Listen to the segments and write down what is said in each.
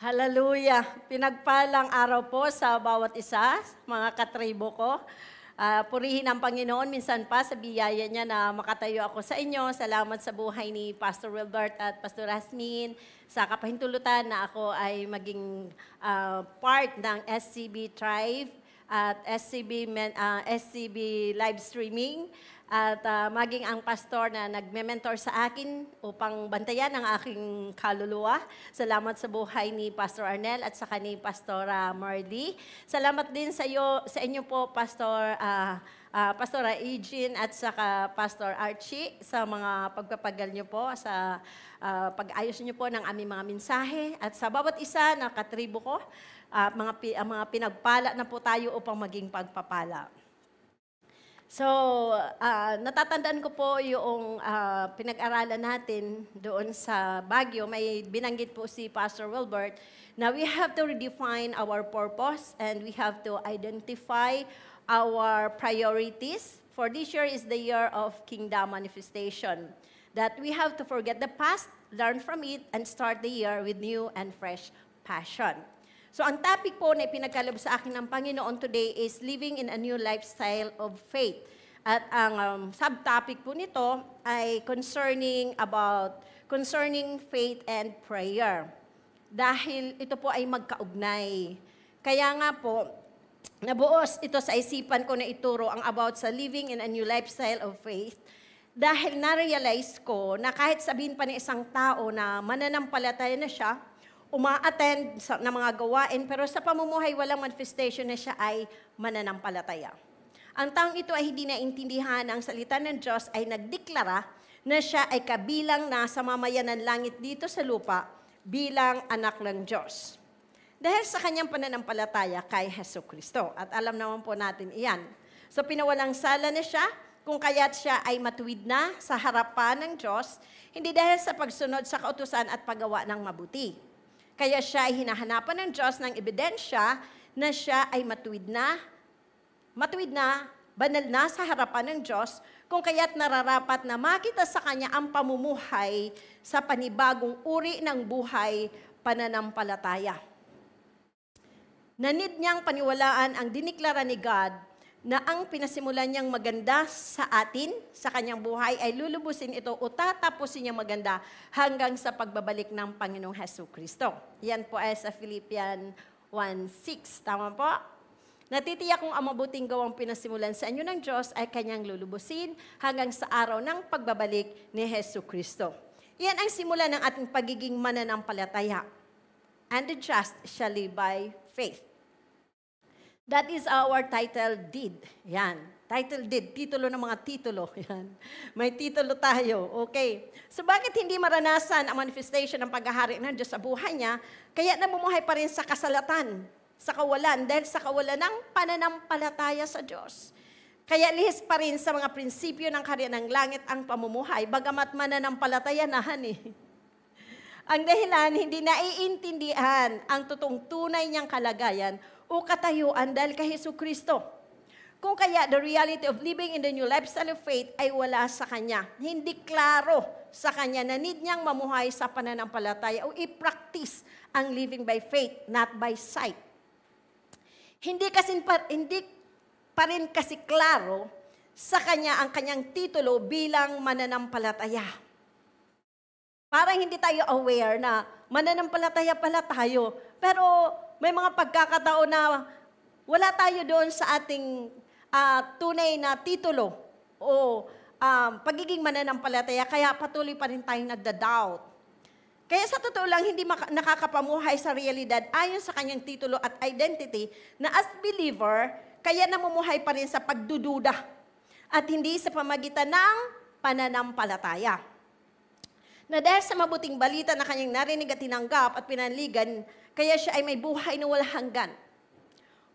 Hallelujah! Pinagpalang araw po sa bawat isa, mga katribo ko. Purihin ang Panginoon, minsan pa sa biyaya niya na makatayo ako sa inyo. Salamat sa buhay ni Pastor Wilbert at Pastor Rasmin sa kapahintulutan na ako ay maging part ng SCB Tribe at SCB live streaming. At maging ang pastor na nagme-mentor sa akin upang bantayan ang aking kaluluwa. Salamat sa buhay ni Pastor Arnel at saka ni Pastora Mardy. Salamat din sa inyo po, Pastora Eugene at saka Pastor Archie sa mga pagpapagal niyo po, sa pag-ayos niyo po ng aming mga mensahe. At sa bawat isa na katribo ko, mga pinagpala na po tayo upang maging pagpapala. So, natatandaan ko po yung pinag-aralan natin doon sa Baguio. May binanggit po si Pastor Wilbert na we have to redefine our purpose and we have to identify our priorities. For this year is the year of kingdom manifestation. That we have to forget the past, learn from it, and start the year with new and fresh passion. So ang topic po na ipinagkaloob sa akin ng Panginoon today is living in a new lifestyle of faith. At ang subtopic po nito ay concerning faith and prayer. Dahil ito po ay magkaugnay. Kaya nga po, nabuos ito sa isipan ko na ituro ang about sa living in a new lifestyle of faith. Dahil na-realize ko na kahit sabihin pa ng isang tao na mananampalataya na siya, uma-attend ng mga gawain, pero sa pamumuhay walang manifestation na siya ay mananampalataya. Ang taong ito ay hindi naintindihan ang salita ng Diyos ay nagdeklara na siya ay kabilang na sa mamayan ng langit dito sa lupa bilang anak ng Diyos. Dahil sa kanyang pananampalataya kay Jesucristo. At alam naman po natin iyan. So pinawalang sala na siya, kung kaya't siya ay matuwid na sa harapan ng Diyos, hindi dahil sa pagsunod sa kautusan at paggawa ng mabuti. Kaya siya ay hinahanapan ng Diyos ng ebidensya na siya ay matuwid na, banal na sa harapan ng Diyos, kung kaya't nararapat na makita sa Kanya ang pamumuhay sa panibagong uri ng buhay pananampalataya. Nanid niyang paniwalaan ang diniklara ni God na ang pinasimulan niyang maganda sa atin, sa kanyang buhay, ay lulubusin ito o tatapusin niyang maganda hanggang sa pagbabalik ng Panginoong Jesucristo. Yan po ay sa Philippians 1:6. Tama po? Natitiyak kung ang mabuting gawang pinasimulan sa inyo ng Diyos ay kanyang lulubusin hanggang sa araw ng pagbabalik ni Jesucristo. Yan ang simula ng ating pagiging mananampalataya. And the just shall live by faith. That is our title deed. Yan. Title deed. Titulo ng mga titulo. Yan. May titulo tayo. Okay. So bakit hindi maranasan ang manifestation ng paghahari ng Diyos sa buhay niya, kaya namumuhay pa rin sa kasalatan, sa kawalan, dahil sa kawalan ng pananampalataya sa Diyos. Kaya lihis pa rin sa mga prinsipyo ng karya ng langit ang pamumuhay, bagamat mananampalataya na Ang dahilan, hindi naiintindihan ang totoong tunay niyang kalagayan o katayuan dahil kay Jesucristo. Kung kaya the reality of living in the new lifestyle of faith ay wala sa Kanya. Hindi klaro sa Kanya na need niyang mamuhay sa pananampalataya o i-practice ang living by faith, not by sight. Hindi pa rin kasi klaro sa Kanya ang Kanyang titulo bilang mananampalataya. Parang hindi tayo aware na mananampalataya pala tayo. Pero may mga pagkakataon na wala tayo doon sa ating tunay na titulo o pagiging mananampalataya, kaya patuloy pa rin tayong nagda-doubt. Kaya sa totoo lang, hindi nakakapamuhay sa realidad ayon sa kanyang titulo at identity na as believer, kaya namumuhay pa rin sa pagdududa at hindi sa pamagitan ng pananampalataya. Na dahil sa mabuting balita na kanyang narinig at tinanggap at pinanligan, kaya siya ay may buhay na walang hanggan.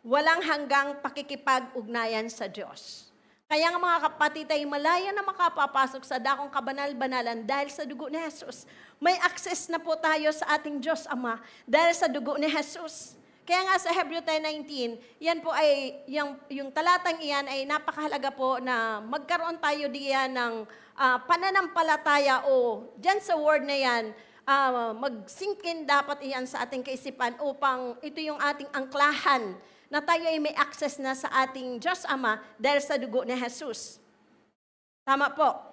Walang hanggang pakikipag-ugnayan sa Diyos. Kaya nga mga kapatid ay malaya na makapapasok sa dakong kabanal-banalan dahil sa dugo ni Jesus. May access na po tayo sa ating Diyos Ama dahil sa dugo ni Jesus. Kaya nga sa Hebrew 10:19, yan po ay, yung talatang iyan ay napakahalaga po na magkaroon tayo diyan ng pananampalataya o dyan sa word na yan, mag-sinkin dapat iyan sa ating kaisipan upang ito yung ating angklahan na tayo ay may access na sa ating Diyos Ama dahil sa dugo ni Jesus. Tama po.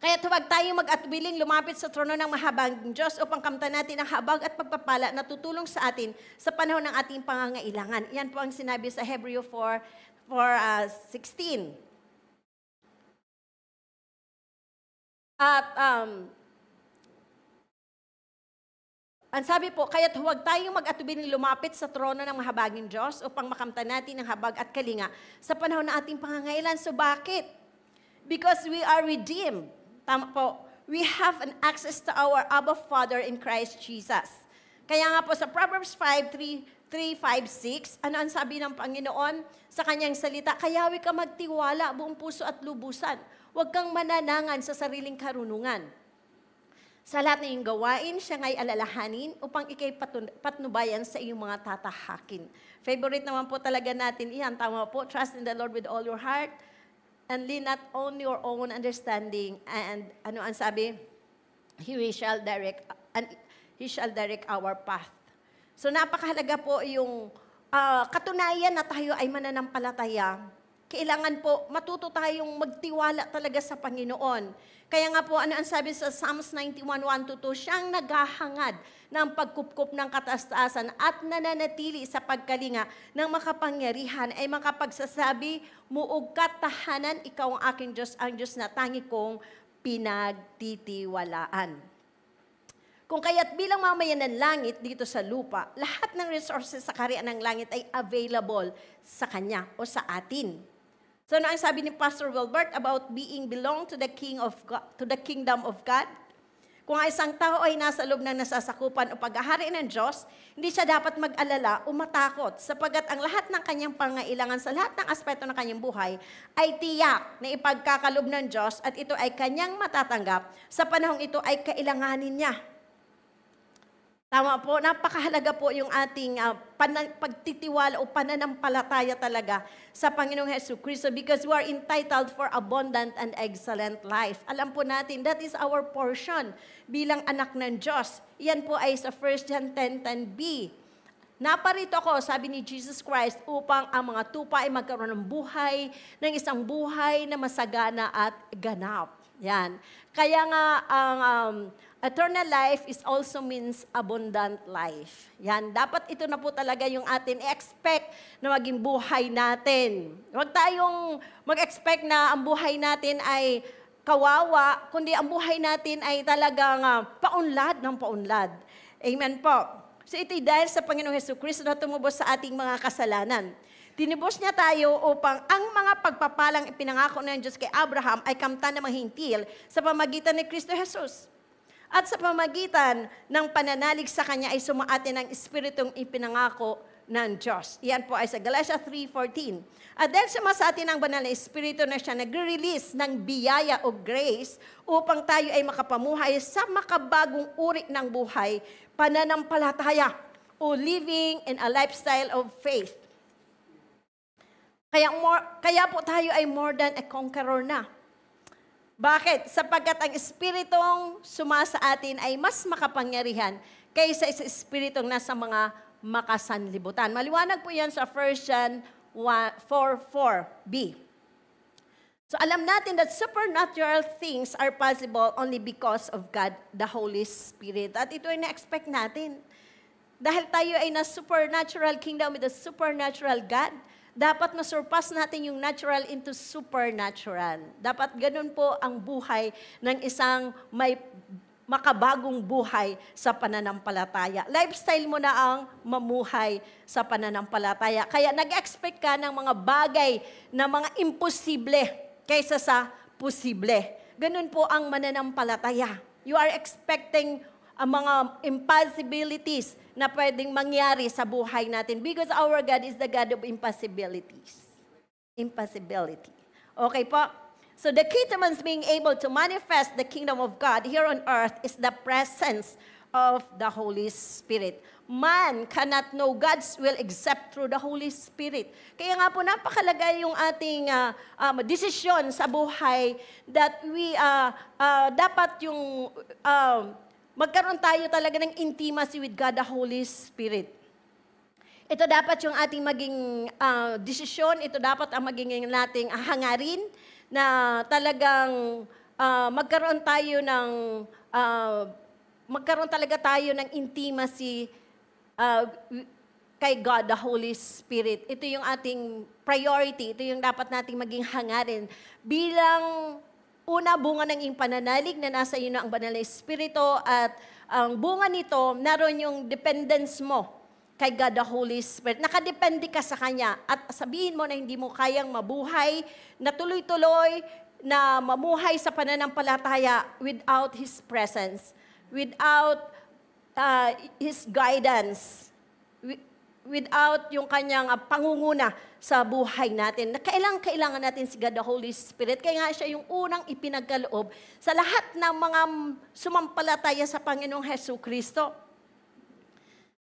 Kaya huwag tayo mag-atwiling lumapit sa trono ng mahabang Diyos upang kamtan natin ang habag at pagpapala na tutulong sa atin sa panahon ng ating pangangailangan. Yan po ang sinabi sa Hebreo 4:16. At ang sabi po, kaya't huwag tayong mag-atubiling lumapit sa trono ng mahabaging Diyos upang makamtan natin ang habag at kalinga sa panahon ng ating pangangailan. So bakit? Because we are redeemed. Tama po. We have an access to our Abba Father in Christ Jesus. Kaya nga po sa Proverbs 5:3-5-6, ano ang sabi ng Panginoon sa kanyang salita? Kayawi ka magtiwala buong puso at lubusan. Huwag kang mananangan sa sariling karunungan. Sa lahat ng iyong gawain, siya nga'y alalahanin upang ikay patnubayan sa iyong mga tatahakin. Favorite naman po talaga natin iyan. Tama po, trust in the Lord with all your heart and lean not on your own understanding. And ano ang sabi? He shall direct our path. So napakahalaga po yung katunayan na tayo ay mananampalataya. Kailangan po matuto tayong magtiwala talaga sa Panginoon. Kaya nga po, ano ang sabi sa Psalms 91:1-2, siyang naghahangad ng pagkupkup ng kataas-taasan at nananatili sa pagkalinga ng makapangyarihan ay makapagsasabi, muog ka tahanan, ikaw ang aking Diyos, ang Diyos na tangi kong pinagtitiwalaan. Kung kaya't bilang mamayan ng langit dito sa lupa, lahat ng resources sa kaharian ng langit ay available sa Kanya o sa atin. So ano ang sabi ni Pastor Wilbert about being belong to the kingdom of God? Kung ang isang tao ay nasa loob ng nasasakupan o paghahari ng Diyos, hindi siya dapat mag-alala o matakot sapagat ang lahat ng kanyang pangailangan sa lahat ng aspeto ng kanyang buhay ay tiyak na ipagkakalob ng Diyos at ito ay kanyang matatanggap sa panahong ito ay kailanganin niya. Tama po, napakahalaga po yung ating pagtitiwala o pananampalataya talaga sa Panginoong Jesucristo because we are entitled for abundant and excellent life. Alam po natin, that is our portion bilang anak ng Diyos. Yan po ay sa 1 John 10:10b. Naparito ako, sabi ni Jesus Christ, upang ang mga tupa ay magkaroon ng buhay, ng isang buhay na masagana at ganap. Yan. Kaya nga, ang eternal life is also means abundant life. Yan. Dapat ito na po talaga yung atin i-expect na maging buhay natin. Huwag tayong mag-expect na ang buhay natin ay kawawa, kundi ang buhay natin ay talagang paunlad ng paunlad. Amen po. So ito'y dahil sa Panginoong Jesucristo na tumubos sa ating mga kasalanan. Tinubos niya tayo upang ang mga pagpapalang ipinangako ng Diyos kay Abraham ay kamtan ng mga hintil sa pamagitan ni Kristo Jesus. At sa pamagitan ng pananalig sa Kanya ay sumaatin ang Espiritong ipinangako ng Diyos. Iyan po ay sa Galatians 3:14. At dahil sumasa atin ang banal na Espiritu na siya nagre-release ng biyaya o grace upang tayo ay makapamuhay sa makabagong uri ng buhay, pananampalataya o living in a lifestyle of faith. Kaya po tayo ay more than a conqueror na. Bakit? Sapagkat ang Espiritong sumasa atin ay mas makapangyarihan kaysa sa Espiritong nasa mga makasanlibutan. Maliwanag po yan sa 1 John 4:4b. So alam natin that supernatural things are possible only because of God, the Holy Spirit. At ito ay na-expect natin. Dahil tayo ay na supernatural kingdom with a supernatural God, dapat ma-surpass natin yung natural into supernatural. Dapat ganun po ang buhay ng isang may makabagong buhay sa pananampalataya. Lifestyle mo na ang mamuhay sa pananampalataya. Kaya nag-expect ka ng mga bagay na mga imposible kaysa sa posible. Ganun po ang mananampalataya. You are expecting ang mga impossibilities na pwedeng mangyari sa buhay natin because our God is the God of impossibilities. Impossibility. Okay po? So the key to man's being able to manifest the kingdom of God here on earth is the presence of the Holy Spirit. Man cannot know God's will except through the Holy Spirit. Kaya nga po napakalaga yung ating desisyon sa buhay that we dapat yung magkaroon tayo talaga ng intimacy with God, the Holy Spirit. Ito dapat yung ating maging desisyon, ito dapat ang maging nating hangarin na talagang magkaroon talaga tayo ng intimacy kay God, the Holy Spirit. Ito yung ating priority, ito yung dapat nating maging hangarin bilang una, bunga ng iyong pananalig na nasa iyo na ang banal na Espiritu at ang bunga nito, naroon yung dependence mo kay God the Holy Spirit. Nakadepende ka sa Kanya at sabihin mo na hindi mo kayang mabuhay na tuloy-tuloy na mamuhay sa pananampalataya without His presence, without His guidance, without yung Kanyang pangunguna sa buhay natin. Na kailangan natin si God the Holy Spirit. Kaya nga siya yung unang ipinagkaloob sa lahat ng mga sumampalataya sa Panginoong Jesucristo.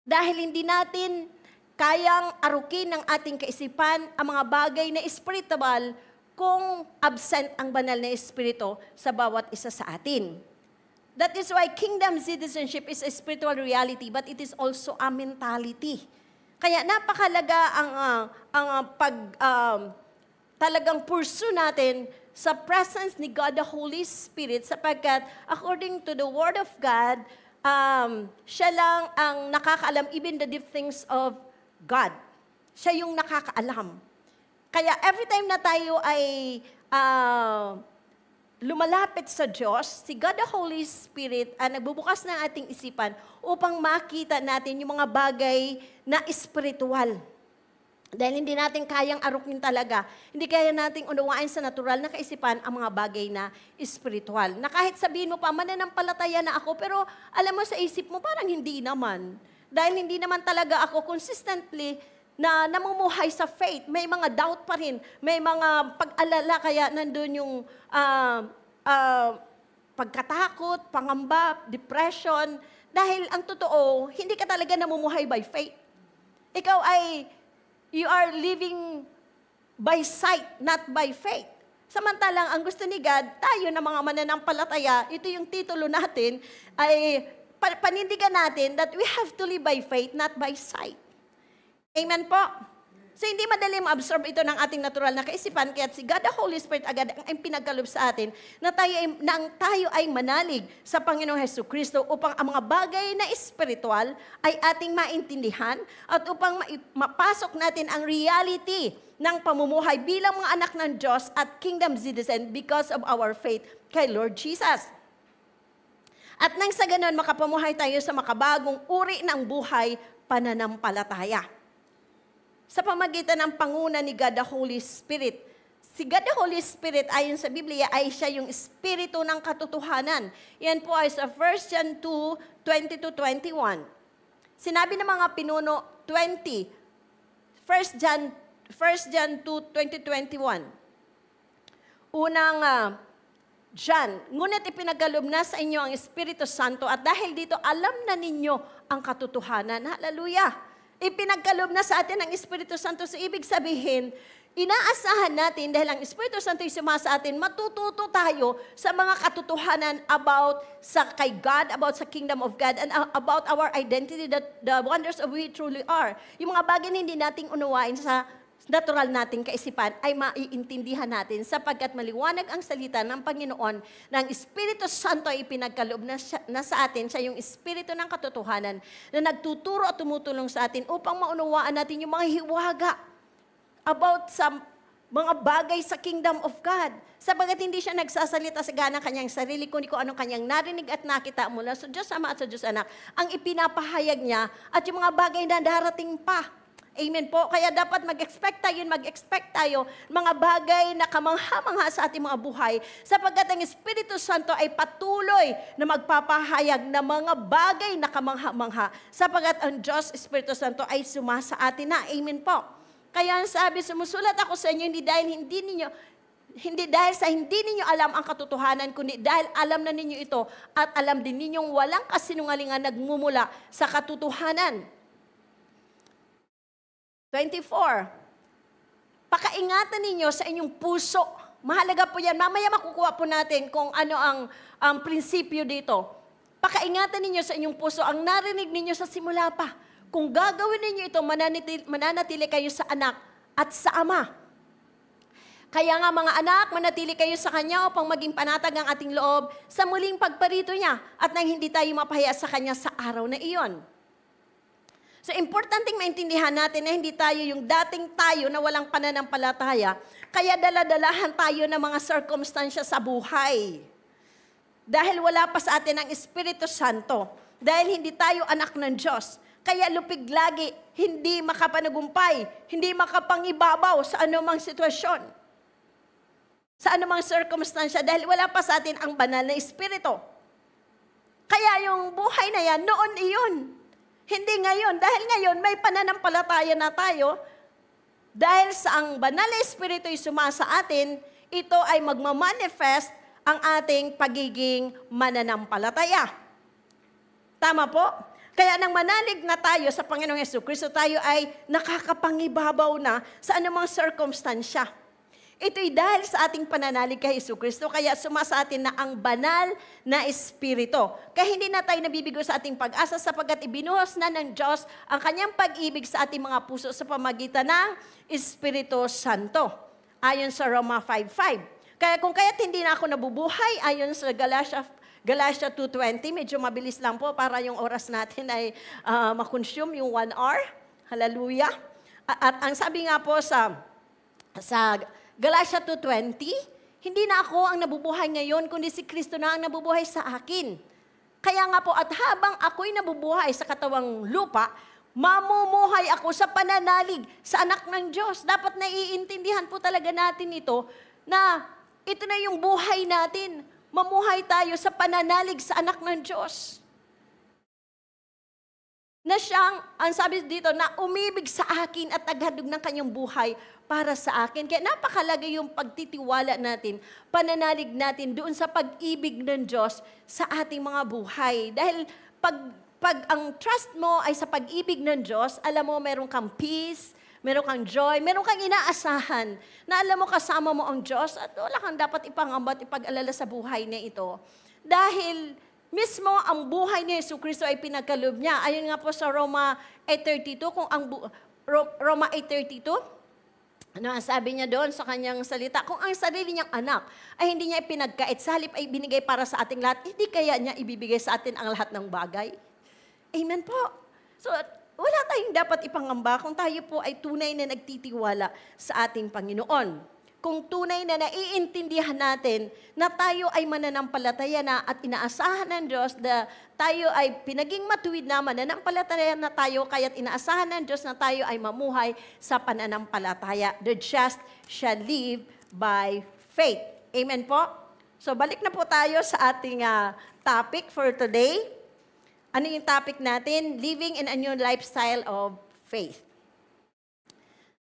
Dahil hindi natin kayang arukin ng ating kaisipan ang mga bagay na spiritual kung absent ang banal na Espiritu sa bawat isa sa atin. That is why kingdom citizenship is a spiritual reality, but it is also a mentality. Kaya napakalaga talagang pursue natin sa presence ni God the Holy Spirit sapagkat according to the Word of God, siya lang ang nakakaalam even the deep things of God. Siya yung nakakaalam. Kaya every time na tayo ay lumalapit sa Diyos, si God the Holy Spirit ang nagbubukas ng ating isipan upang makita natin yung mga bagay na espiritual. Dahil hindi natin kayang arukin talaga, hindi kaya nating unawain sa natural na kaisipan ang mga bagay na espiritual. Na kahit sabihin mo pa, mananampalataya na ako, pero alam mo sa isip mo, parang hindi naman. Dahil hindi naman talaga ako consistently na namumuhay sa faith. May mga doubt pa rin. May mga pag-alala kaya nandun yung pagkatakot, pangamba, depression. Dahil ang totoo, hindi ka talaga namumuhay by faith. Ikaw you are living by sight, not by faith. Samantalang ang gusto ni God, tayo na mga mananampalataya, ito yung titulo natin, ay panindigan natin that we have to live by faith, not by sight. Amen po? So, hindi madali ma-absorb ito ng ating natural na kaisipan, kaya si God, the Holy Spirit, agad ang pinagkaloob sa atin na tayo ay manalig sa Panginoong Jesucristo upang ang mga bagay na espiritual ay ating maintindihan at upang mapasok natin ang reality ng pamumuhay bilang mga anak ng Diyos at kingdom citizen because of our faith kay Lord Jesus. At nang sa ganon, makapamuhay tayo sa makabagong uri ng buhay pananampalataya. Sa pamagitan ng panguna ni God the Holy Spirit. Si God the Holy Spirit, ayon sa Biblia, ay siya yung Espiritu ng katotohanan. Yan po ay sa 1 John 2, 20-21. Sinabi ng mga pinuno, 1 John 2, 20-21. Unang John, ngunit ipinagkaloob na sa inyo ang Espiritu Santo at dahil dito alam na ninyo ang katotohanan. Hallelujah! Ipinagkaloob na sa atin ang Espiritu Santo. So, ibig sabihin, inaasahan natin dahil ang Espiritu Santo ay sumasa atin, matututo tayo sa mga katotohanan about sa kay God, about sa kingdom of God, and about our identity, that the wonders of who we truly are. Yung mga bagay na hindi nating unawain sa natural nating kaisipan ay maiintindihan natin sapagkat maliwanag ang salita ng Panginoon na ang Espiritu Santo ay ipinagkaloob na sa atin. Siya yung Espiritu ng katotohanan na nagtuturo at tumutulong sa atin upang maunawaan natin yung mga hiwaga about sa mga bagay sa kingdom of God. Sapagkat hindi siya nagsasalita sa gana kanyang sarili, kundi kung anong kanyang narinig at nakita mula sa Diyos Ama at sa Diyos Anak, ang ipinapahayag niya at yung mga bagay na darating pa. Amen po. Kaya dapat mag-expect tayo mga bagay na kamangha-mangha sa ating mga buhay sapagkat ang Espiritu Santo ay patuloy na magpapahayag ng mga bagay na kamangha-mangha sapagkat ang Diyos Espiritu Santo ay sumasa atin na. Amen po. Kaya sabi, sumusulat ako sa inyo, hindi dahil sa hindi ninyo alam ang katotohanan, kundi dahil alam na ninyo ito at alam din ninyong walang kasinungalingan nagmumula sa katotohanan. 24. Pakaingatan ninyo sa inyong puso. Mahalaga po yan. Mamaya makukuha po natin kung ano ang prinsipyo dito. Pakaingatan ninyo sa inyong puso ang narinig ninyo sa simula pa. Kung gagawin ninyo ito, mananatili kayo sa anak at sa ama. Kaya nga mga anak, manatili kayo sa Kanya upang maging panatag ang ating loob sa muling pagparito niya at nang hindi tayo mapahiya sa Kanya sa araw na iyon. So, importanteng maintindihan natin na hindi tayo yung dating tayo na walang pananampalataya, kaya daladalahan tayo ng mga circumstansya sa buhay. Dahil wala pa sa atin ang Espiritu Santo, dahil hindi tayo anak ng Diyos, kaya lupig lagi, hindi makapanagumpay, hindi makapangibabaw sa anumang sitwasyon. Sa anumang circumstansya, dahil wala pa sa atin ang banal na Espiritu. Kaya yung buhay na yan, noon iyon. Hindi ngayon. Dahil ngayon, may pananampalataya na tayo. Dahil sa ang banal na Espiritu ay sumasa atin, ito ay magmamanifest ang ating pagiging mananampalataya. Tama po? Kaya nang manalig na tayo sa Panginoong Jesucristo, tayo ay nakakapangibabaw na sa anumang circumstansya. Ito'y dahil sa ating pananalig kay Jesucristo, kaya sumasa atin na ang banal na Espiritu. Kaya hindi na tayo nabibigo sa ating pag-asa sapagkat ibinuhos na ng Diyos ang Kanyang pag-ibig sa ating mga puso sa pamagitan ng Espiritu Santo. Ayon sa Roma 5:5. Kaya kung kaya't hindi na ako nabubuhay, ayon sa Galatia 2:20, medyo mabilis lang po para yung oras natin ay makonsume yung 1 hour. Hallelujah. At ang sabi nga po sa Galatia 2:20, hindi na ako ang nabubuhay ngayon, kundi si Kristo na ang nabubuhay sa akin. Kaya nga po, at habang ako'y nabubuhay sa katawang lupa, mamumuhay ako sa pananalig sa anak ng Diyos. Dapat naiintindihan po talaga natin ito, na ito na yung buhay natin. Mamuhay tayo sa pananalig sa anak ng Diyos. Na siyang, ang sabi dito, na umibig sa akin at naghadog ng kanyang buhay para sa akin. Kaya napakalaga yung pagtitiwala natin, pananalig natin doon sa pag-ibig ng Diyos sa ating mga buhay. Dahil pag ang trust mo ay sa pag-ibig ng Diyos, alam mo meron kang peace, meron kang joy, meron kang inaasahan na alam mo kasama mo ang Diyos at wala kang dapat ipangamba at ipag-alala sa buhay na ito. Dahil mismo ang buhay ni Jesucristo ay pinagkaloob niya. Ayun nga po sa Roma 8:32, kung ang Roma 8:32, ano sabi niya doon sa kanyang salita, kung ang sarili niyang anak ay hindi niya ipinagkait, sa halip ay binigay para sa ating lahat, hindi kaya niya ibibigay sa atin ang lahat ng bagay? Amen po. So, wala tayong dapat ipangamba kung tayo po ay tunay na nagtitiwala sa ating Panginoon. Kung tunay na naiintindihan natin na tayo ay mananampalataya na at inaasahan ng Diyos na tayo ay pinaging matuwid na mananampalataya na tayo, kaya't inaasahan ng Diyos na tayo ay mamuhay sa pananampalataya. The just shall live by faith. Amen po? So balik na po tayo sa ating topic for today. Ano yung topic natin? Living in a new lifestyle of faith.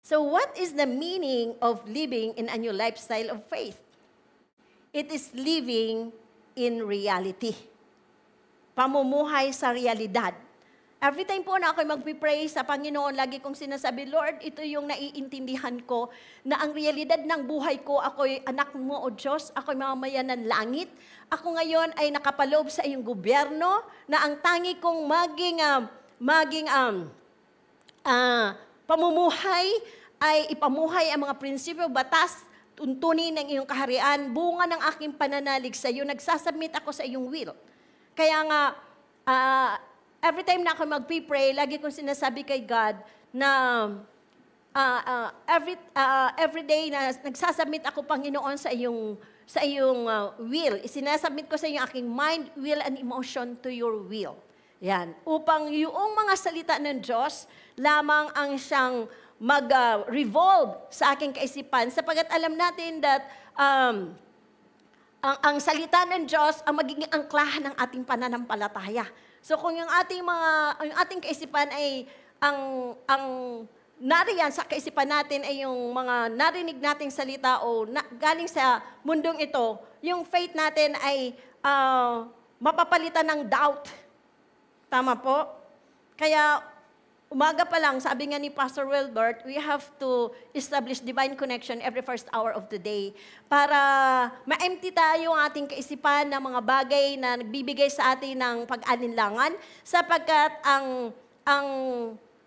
So what is the meaning of living in a new lifestyle of faith? It is living in reality. Pamumuhay sa realidad. Every time po na ako'y magpipray sa Panginoon, lagi kong sinasabi, Lord, ito yung naiintindihan ko na ang realidad ng buhay ko, ako'y anak mo o Diyos, ako'y mamamayan ng langit. Ako ngayon ay nakapaloob sa iyong gobyerno na ang tangi kong pamumuhay ay ipamuhay ang mga prinsipyo, batas, tuntunin ng iyong kaharian, bunga ng aking pananalig sa iyo, nagsasubmit ako sa iyong will. Kaya nga, every time na ako mag-pray, lagi kong sinasabi kay God na every day na nagsasubmit ako, Panginoon, sa iyong will. Isinasubmit ko sa iyo aking mind, will, and emotion to your will. Yan. Upang yung mga salita ng Diyos lamang ang siyang mag-revolve sa aking kaisipan sapagkat alam natin that ang salita ng Diyos ang magiging angklahan ng ating pananampalataya. So kung yung ating kaisipan ay ang nariyan sa kaisipan natin ay yung mga narinig nating salita o galing sa mundong ito, yung faith natin ay mapapalitan ng doubt. Tama po? Kaya umaga pa lang, sabi nga ni Pastor Wilbert, we have to establish divine connection every first hour of the day para ma-empty tayo ang ating kaisipan ng mga bagay na nagbibigay sa atin ng pag-alinlangan sapagkat ang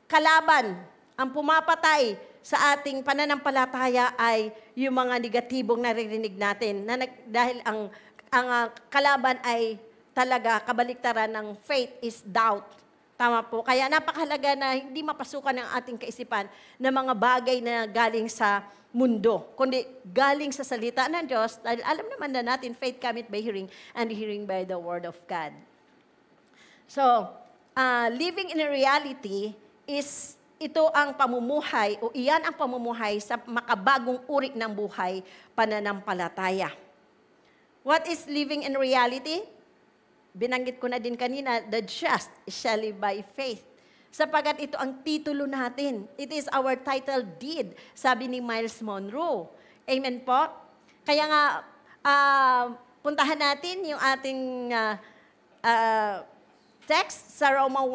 kalaban, ang pumapatay sa ating pananampalataya ay yung mga negatibong naririnig natin dahil ang kalaban ay talaga kabaliktaran ng faith is doubt. Tama po. Kaya napakahalaga na hindi mapasukan ng ating kaisipan na mga bagay na galing sa mundo, kundi galing sa salita ng Diyos. Dahil alam naman na natin, faith cometh by hearing, and hearing by the word of God. So, living in a reality is ito ang pamumuhay, o iyan ang pamumuhay sa makabagong uri ng buhay, pananampalataya. What is living in reality? Binanggit ko na din kanina, the just shall live by faith. Sapagat ito ang titulo natin. It is our title deed, sabi ni Miles Monroe. Amen po? Kaya nga, puntahan natin yung ating text sa Roma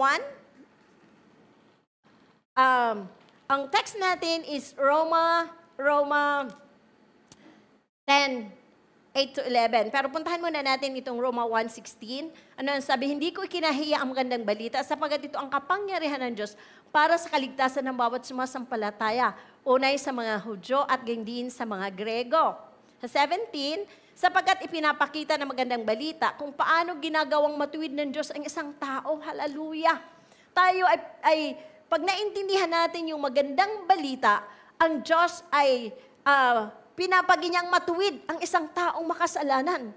1. Ang text natin is Roma 10, 8-11. Pero puntahan muna natin itong Roma 1:16. Ano ang sabi? Hindi ko ikinahiya ang magandang balita sapagat ito ang kapangyarihan ng Diyos para sa kaligtasan ng bawat sumasampalataya. Unay sa mga Hudyo at ganyan din sa mga Grego. Sa 17, sapagkat ipinapakita ng magandang balita kung paano ginagawang matuwid ng Diyos ang isang tao. Hallelujah! Tayo ay pag naintindihan natin yung magandang balita, ang Diyos ay pinapaginyang matuwid ang isang taong makasalanan.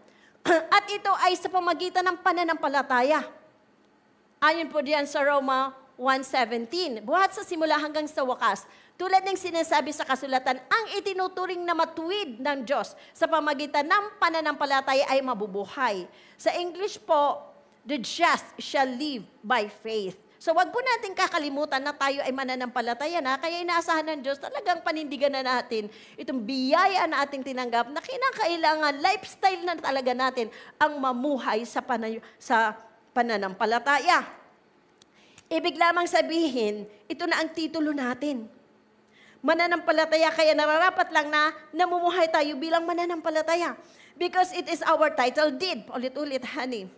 At ito ay sa pamagitan ng pananampalataya. Ayon po diyan sa Roma 1:17. Buhat sa simula hanggang sa wakas, tulad ng sinasabi sa kasulatan, ang itinuturing na matuwid ng Diyos sa pamagitan ng pananampalataya ay mabubuhay. Sa English po, the just shall live by faith. So wag po natin kakalimutan na tayo ay mananampalataya na, kaya inaasahan ng Diyos, talagang panindigan na natin itong biyaya na ating tinanggap na kinakailangan, lifestyle na talaga natin ang mamuhay sa pananampalataya. Ibig lamang sabihin, ito na ang titulo natin. Mananampalataya, kaya nararapat lang na namumuhay tayo bilang mananampalataya. Because it is our title deed. Ulit-ulit, honey.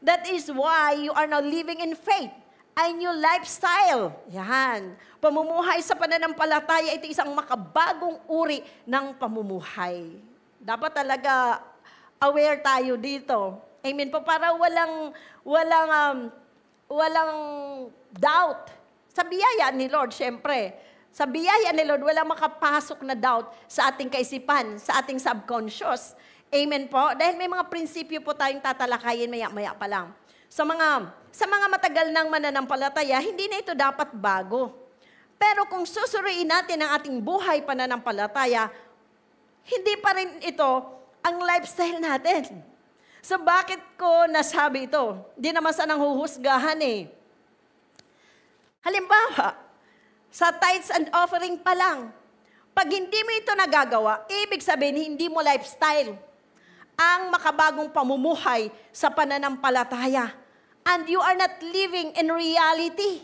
That is why you are now living in faith. Ay new lifestyle. Yan. Pamumuhay sa pananampalataya, ito isang makabagong uri ng pamumuhay. Dapat talaga aware tayo dito. Amen po. Para walang doubt. Sa biyaya ni Lord, syempre. Sa biyaya ni Lord, walang makapasok na doubt sa ating kaisipan, sa ating subconscious. Amen po. Dahil may mga prinsipyo po tayong tatalakayin maya-maya pa lang. Sa mga matagal ng mananampalataya, hindi na ito dapat bago. Pero kung susuriin natin ang ating buhay pananampalataya, hindi pa rin ito ang lifestyle natin. So bakit ko nasabi ito? Hindi naman sa nanghuhusgahan eh. Halimbawa, sa tithes and offering pa lang, pag hindi mo ito nagagawa, ibig sabihin hindi mo lifestyle ang makabagong pamumuhay sa pananampalataya. And you are not living in reality.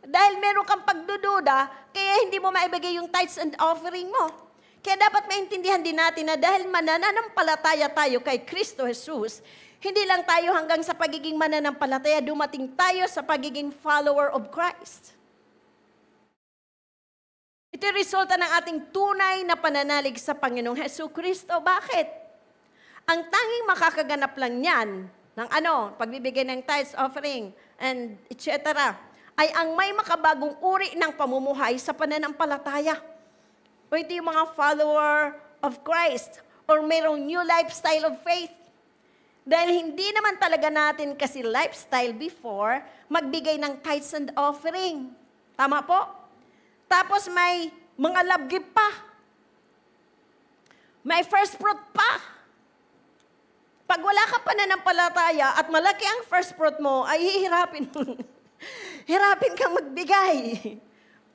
Dahil meron kang pagdududa, kaya hindi mo maibigay yung tithes and offering mo. Kaya dapat maintindihan din natin na dahil mananampalataya tayo kay Kristo Jesus, hindi lang tayo hanggang sa pagiging mananampalataya, dumating tayo sa pagiging follower of Christ. Ito yung resulta ng ating tunay na pananalig sa Panginoong Hesus Kristo. Bakit? Ang tanging makakaganap lang niyan ng pagbibigay ng tithes, offering, and etc. ay ang may makabagong uri ng pamumuhay sa pananampalataya. O ito yung mga follower of Christ or mayroong new lifestyle of faith. Dahil hindi naman talaga natin kasi lifestyle before magbigay ng tithes and offering. Tama po? Tapos may mga love gift pa. May first fruit pa. Pag wala ka pananampalataya at malaki ang first fruit mo, ay hihirapin mo. Hirapin kang magbigay.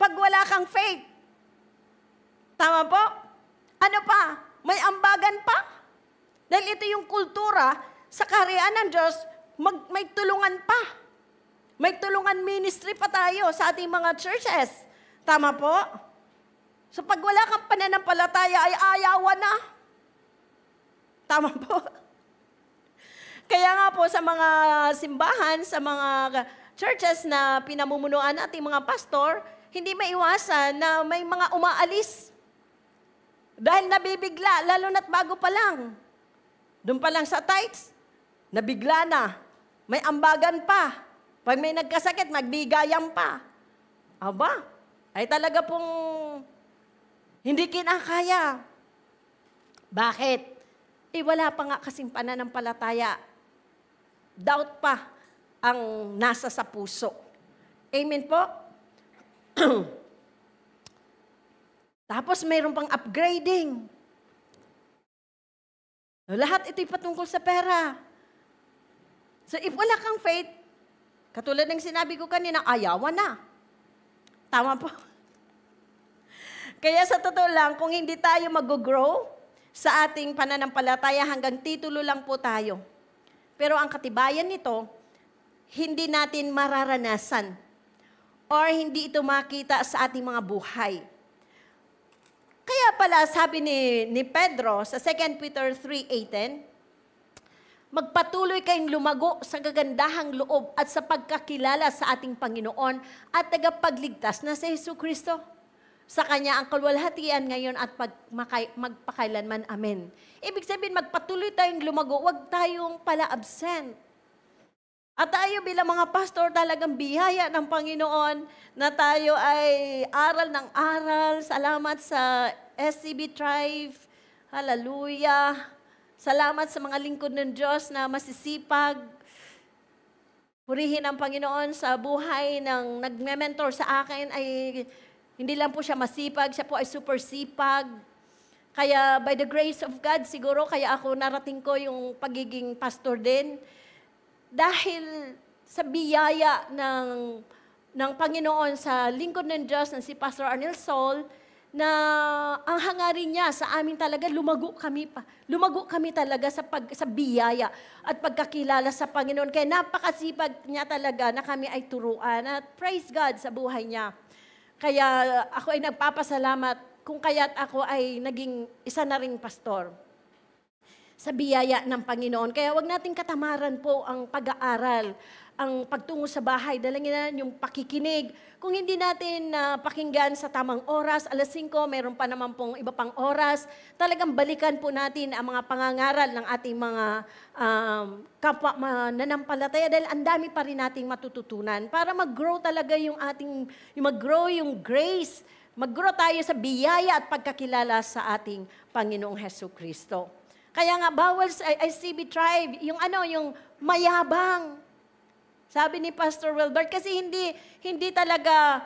Pag wala kang faith. Tama po? Ano pa? May ambagan pa. Dahil ito yung kultura sa kaharian ng Diyos, may tulungan pa. May tulungan ministry pa tayo sa ating mga churches. Tama po? So pag wala kang pananampalataya ay ayawan na. Tama po? Kaya nga po sa mga simbahan, sa mga churches na pinamumunuan nating mga pastor, hindi maiwasan na may mga umaalis. Dahil nabibigla, lalo na't bago pa lang. Doon pa lang sa tithes, nabigla na. May ambagan pa. Pag may nagkasakit, magbigayang pa. Aba, ay talaga pong hindi kinakaya. Bakit? Wala pa nga kasing pananampalataya. Doubt pa ang nasa sa puso. Amen po? Tapos mayroon pang upgrading. Lahat ito'y patungkol sa pera. So if wala kang faith, katulad ng sinabi ko kanina, ayawan na. Tama po? Kaya sa totoo lang, kung hindi tayo mag-grow sa ating pananampalataya, hanggang titulo lang po tayo. Pero ang katibayan nito, hindi natin mararanasan or hindi ito makita sa ating mga buhay. Kaya pala sabi ni Pedro sa 2 Peter 3:18, magpatuloy kayong lumago sa kagandahang loob at sa pagkakilala sa ating Panginoon at tagapagligtas na si Jesucristo. Sa Kanya ang kalwalhatian ngayon at magpakailanman. Amen. Ibig sabihin, magpatuloy tayong lumago, huwag tayong pala absent. At tayo bilang mga pastor, talagang biyaya ng Panginoon na tayo ay aral ng aral. Salamat sa SCB Tribe. Hallelujah. Salamat sa mga lingkod ng Diyos na masisipag. Purihin ang Panginoon sa buhay ng nagme-mentor sa akin ay hindi lang po siya masipag, siya po ay super sipag. Kaya by the grace of God, siguro kaya ako narating ko yung pagiging pastor din. Dahil sa biyaya ng Panginoon sa lingkod ng Diyos na si Pastor Arnel Sol, na ang hangarin niya sa amin talaga, lumago kami talaga sa biyaya at pagkakilala sa Panginoon. Kaya napakasipag niya talaga na kami ay turuan. At praise God sa buhay niya. Kaya ako ay nagpapasalamat kung kaya't ako ay naging isa na ring pastor sa biyaya ng Panginoon. Kaya wag nating katamaran po ang pag-aaral, ang pagtungo sa bahay. Dalangin na yung pakikinig. Kung hindi natin pakinggan sa tamang oras, 5:00, meron pa naman pong iba pang oras, talagang balikan po natin ang mga pangangaral ng ating mga kapwa mananampalataya dahil ang dami pa rin nating matututunan para mag-grow talaga mag-grow yung grace, mag-grow tayo sa biyaya at pagkakilala sa ating Panginoong Jesucristo. Kaya nga, bawal sa ICB Tribe, yung mayabang. Sabi ni Pastor Wilbert, kasi hindi talaga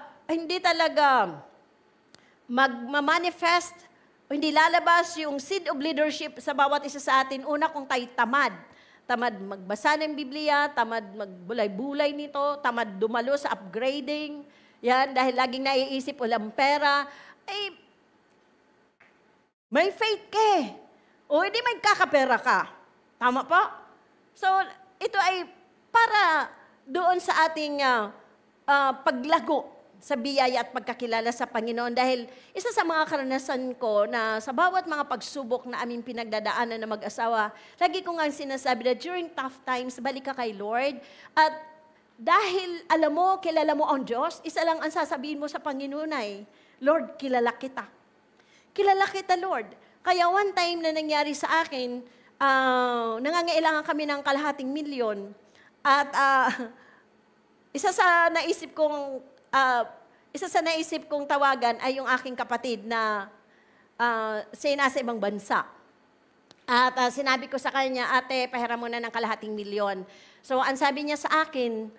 mag-manifest, o hindi lalabas yung seed of leadership sa bawat isa sa atin. Una, kung tayo tamad. Tamad magbasa ng Biblia, tamad magbulay-bulay nito, tamad dumalo sa upgrading. Yan, dahil laging naiisip, walang pera. Ay, may faith ka eh. O hindi magkakapera ka. Tama po? So, ito ay para doon sa ating paglago sa biyaya at pagkakilala sa Panginoon. Dahil isa sa mga karanasan ko na sa bawat mga pagsubok na aming pinagdadaanan na mag-asawa, lagi ko nga sinasabi na during tough times, balik ka kay Lord. At dahil kilala mo ang Diyos, isa lang ang sasabihin mo sa Panginoon ay, Lord, kilala kita. Kilala kita, Lord. Kaya one time na nangyari sa akin, nangangailangan kami ng $250,000. At isa sa naisip kong tawagan ay yung aking kapatid na siya nasa ibang bansa. At sinabi ko sa kanya, ate, pahiram mo na ng $250,000. So ang sabi niya sa akin,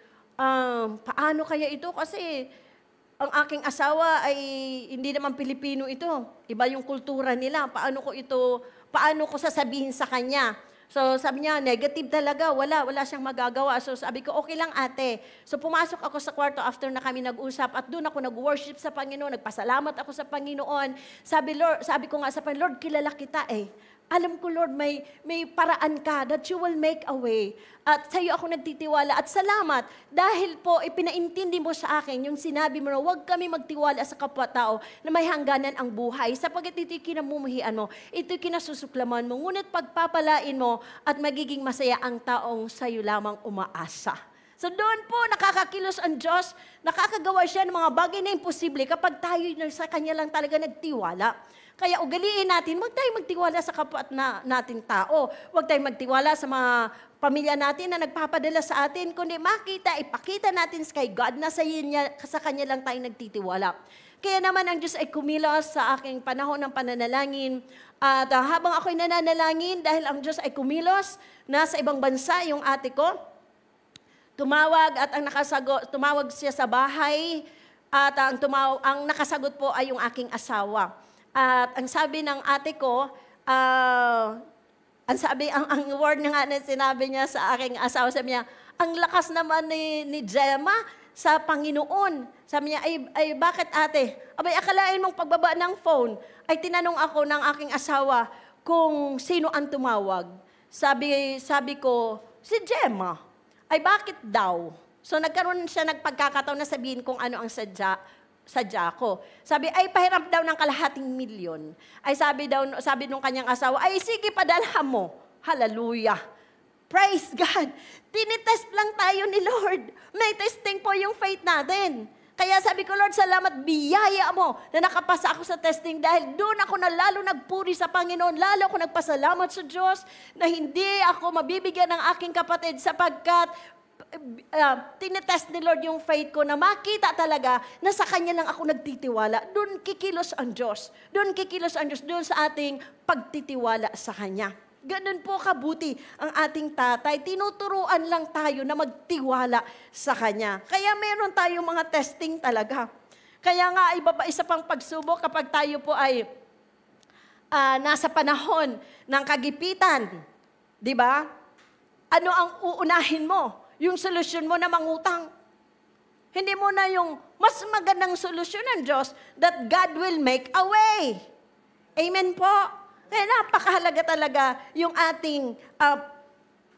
paano kaya ito? Kasi ang aking asawa ay hindi naman Pilipino ito. Iba yung kultura nila. Paano ko sasabihin sa kanya? So sabi niya, negative talaga. Wala siyang magagawa. So sabi ko, okay lang ate. So pumasok ako sa kwarto after na kami nag-usap at doon ako nag-worship sa Panginoon. Nagpasalamat ako sa Panginoon. Sabi ko nga sa Panginoon, Lord, kilala kita eh. Alam ko, Lord, may paraan ka that you will make a way. At sa iyo ako nagtitiwala. At salamat dahil po ipinaintindi mo sa akin yung sinabi mo na huwag kami magtiwala sa kapwa-tao na may hangganan ang buhay. Sapagkat ito'y kinamumuhian mo, ito'y kinasusuklaman mo, ngunit pagpapalain mo at magiging masaya ang taong sa iyo lamang umaasa. So doon po nakakakilos ang Diyos, nakakagawa siya ng mga bagay na imposible kapag tayo sa Kanya lang talaga nagtiwala. Kaya ugaliin natin, huwag tayong magtiwala sa kapwa nating tao. Huwag tayong magtiwala sa mga pamilya natin na nagpapadala sa atin, kundi ipakita natin kay God na sa Kanya lang tayo nagtitiwala. Kaya naman ang Diyos ay kumilos sa aking panahon ng pananalangin. At habang ako'y nananalangin, dahil ang Diyos ay kumilos, nasa ibang bansa yung ate ko, tumawag at tumawag siya sa bahay at ang nakasagot po ay yung aking asawa. At ang sabi ng ate ko, ang word nga na sinabi niya sa aking asawa, sabi niya, ang lakas naman ni Gemma sa Panginoon. Sabi niya, ay bakit ate? Abay, akalain mong pagbaba ng phone, ay tinanong ako ng aking asawa kung sino ang tumawag. Sabi ko, si Gemma. Ay bakit daw? So nagkaroon siya nagpagkakataon na sabihin kung ano ang sadya ko. Sabi, ay pahiram daw ng $250,000. Ay sabi nung kanyang asawa, ay sige padala mo. Hallelujah. Praise God. Tinitest lang tayo ni Lord. May testing po yung faith natin. Kaya sabi ko, Lord, salamat, biyaya mo na nakapasa ako sa testing dahil doon ako na lalo nagpuri sa Panginoon, lalo ako nagpasalamat sa Diyos na hindi ako mabibigyan ng aking kapatid sapagkat tinetest ni Lord yung faith ko na makita talaga na sa Kanya lang ako nagtitiwala. Doon kikilos ang Diyos. Doon kikilos ang Diyos. Doon sa ating pagtitiwala sa Kanya. Ganun po kabuti ang ating tatay. Tinuturuan lang tayo na magtiwala sa Kanya. Kaya meron tayong mga testing talaga. Kaya nga, isa pang pagsubok kapag tayo po ay nasa panahon ng kagipitan. Di ba? Ano ang uunahin mo? Yung solusyon mo na mangutang. Hindi mo na yung mas magandang solusyon ng Diyos that God will make a way. Amen po. Kaya napakahalaga talaga yung ating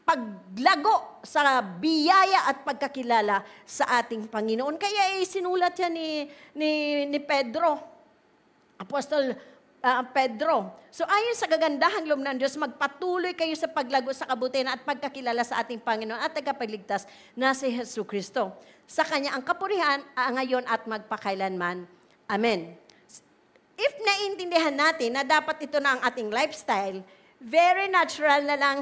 paglago sa biyaya at pagkakilala sa ating Panginoon. Kaya sinulat yan ni Pedro, Apostol Pedro. So ayon sa gagandahang loob ng Diyos, magpatuloy kayo sa paglago sa kabutihan at pagkakilala sa ating Panginoon at tagapagligtas na si Jesucristo. Sa Kanya ang kapurihan ngayon at magpakailanman. Amen. If naiintindihan natin na dapat ito na ang ating lifestyle, very natural na lang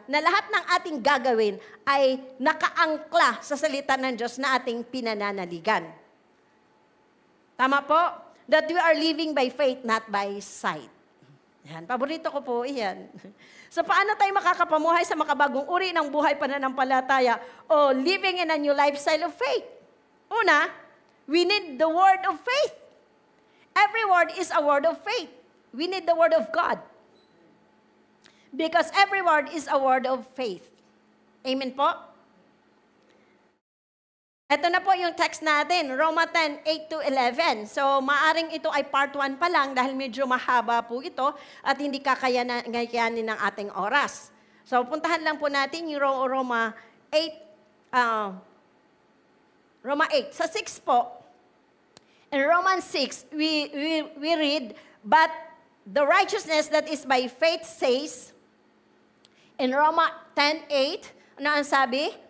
na lahat ng ating gagawin ay nakaangkla sa salita ng Diyos na ating pinananaligan. Tama po? That we are living by faith, not by sight. Yan, paborito ko po yan. So paano tayo makakapamuhay sa makabagong uri ng buhay pananampalataya o living in a new lifestyle of faith? Una, we need the word of faith. Every word is a word of faith. We need the word of God. Because every word is a word of faith. Amen po? Ito na po yung text natin, Roma 10:8-11. So, maaring ito ay part 1 pa lang dahil medyo mahaba po ito at hindi kakayanin ng ating oras. So, puntahan lang po natin yung Roma 8. Sa 6 po, in Romans 6, we read, but the righteousness that is by faith says, in Roma 10:8, ano ang sabi?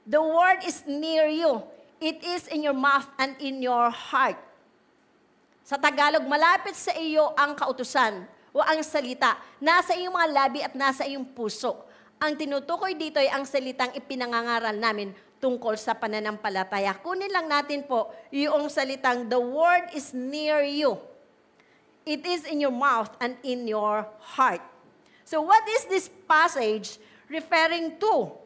The word is near you. It is in your mouth and in your heart. Sa Tagalog, malapit sa iyo ang kautusan o ang salita. Nasa iyong mga labi at nasa iyong puso. Ang tinutukoy dito ay ang salitang ipinangangaral namin tungkol sa pananampalataya. Kunin lang natin po yung salitang, the word is near you. It is in your mouth and in your heart. So what is this passage referring to?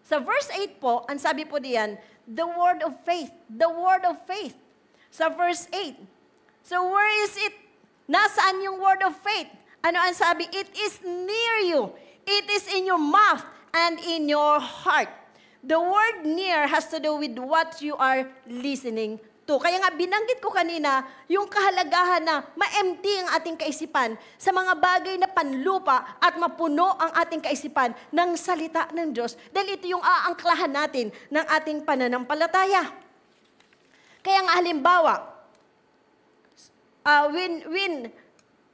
Sa verse 8 po, ang sabi po diyan, the word of faith. The word of faith. Sa verse 8. So where is it? Nasaan yung word of faith? Ano ang sabi? It is near you. It is in your mouth and in your heart. The word near has to do with what you are listening to. Kaya nga binanggit ko kanina yung kahalagahan na ma-empty ang ating kaisipan sa mga bagay na panlupa at mapuno ang ating kaisipan ng salita ng Diyos. Dahil ito yung aangklahan natin ng ating pananampalataya. Kaya nga halimbawa,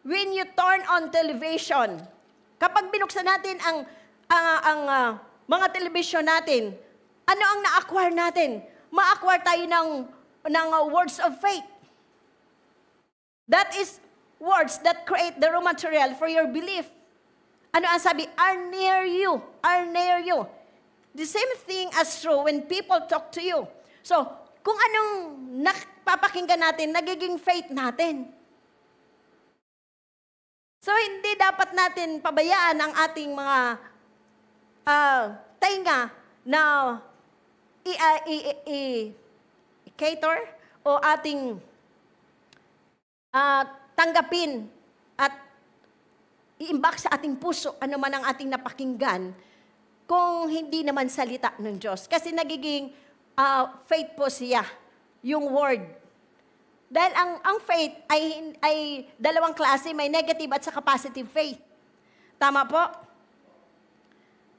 when you turn on television, kapag binuksan natin ang mga television natin, ano ang na-acquire natin? Ma-acquire tayo ng words of faith. That is words that create the raw material for your belief. Ano ang sabi? Are near you. Are near you. The same thing as true when people talk to you. So, kung anong napapakinggan natin, nagiging faith natin. So, hindi dapat natin pabayaan ang ating mga tainga na i-cater o ating tanggapin at iimbak sa ating puso ano man ang ating napakinggan kung hindi naman salita ng Diyos. Kasi nagiging faith po siya, yung word. Dahil ang faith ay dalawang klase, may negative at saka positive faith. Tama po?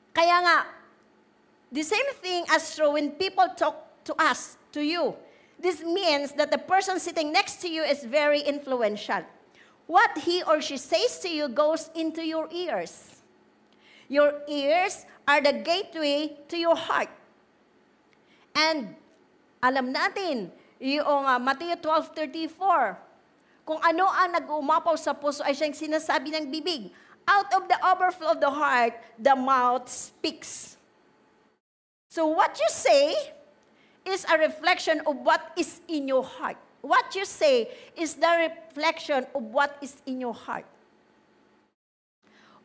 Kaya nga, the same thing as true when people talk to us, to you. This means that the person sitting next to you is very influential. What he or she says to you goes into your ears. Your ears are the gateway to your heart. And alam natin, yung Matthew 12:34, kung ano ang nag-uumapaw sa puso ay siyang sinasabi ng bibig. Out of the overflow of the heart, the mouth speaks. So what you say is a reflection of what is in your heart. What you say is the reflection of what is in your heart.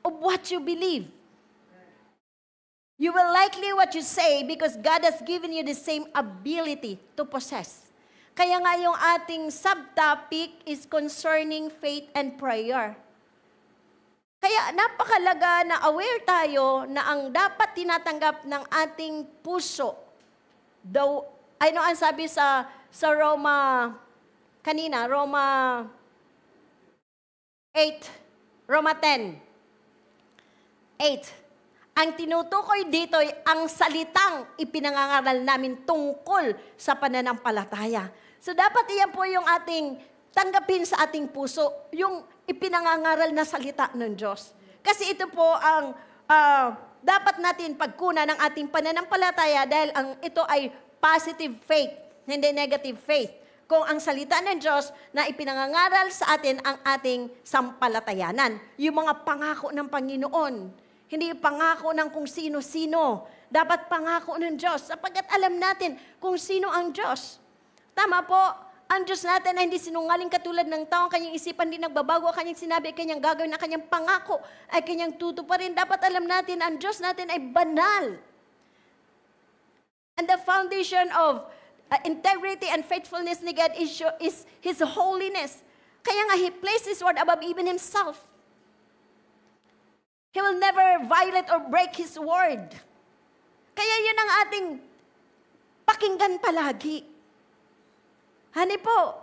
Of what you believe. You will likely what you say because God has given you the same ability to possess. Kaya nga yung ating subtopic is concerning faith and prayer. Kaya napakalaga na aware tayo na ang dapat tinatanggap ng ating puso. Though, ano ang sabi sa Roma, kanina, Roma 10. 8. Ang tinutukoy dito ay ang salitang ipinangangaral namin tungkol sa pananampalataya. So dapat iyan po yung ating tanggapin sa ating puso, yung ipinangangaral na salita ng Diyos. Kasi ito po ang dapat natin pagkunan ng ating pananampalataya dahil ito ay positive faith, hindi negative faith. Kung ang salita ng Diyos na ipinangangaral sa atin ang ating sampalatayanan. Yung mga pangako ng Panginoon. Hindi pangako ng kung sino-sino. Dapat pangako ng Diyos sapagkat alam natin kung sino ang Diyos. Tama po, ang Diyos natin ay hindi sinungaling katulad ng tao, kanyang isipan din nagbabago, kanyang sinabi, kanyang gagawin, na kanyang pangako ay kanyang tutuparin. Dapat alam natin, ang Diyos natin ay banal. And the foundation of integrity and faithfulness ni God is His holiness. Kaya nga, He placed His word above even Himself. He will never violate or break His word. Kaya yun ang ating pakinggan palagi. Hani po,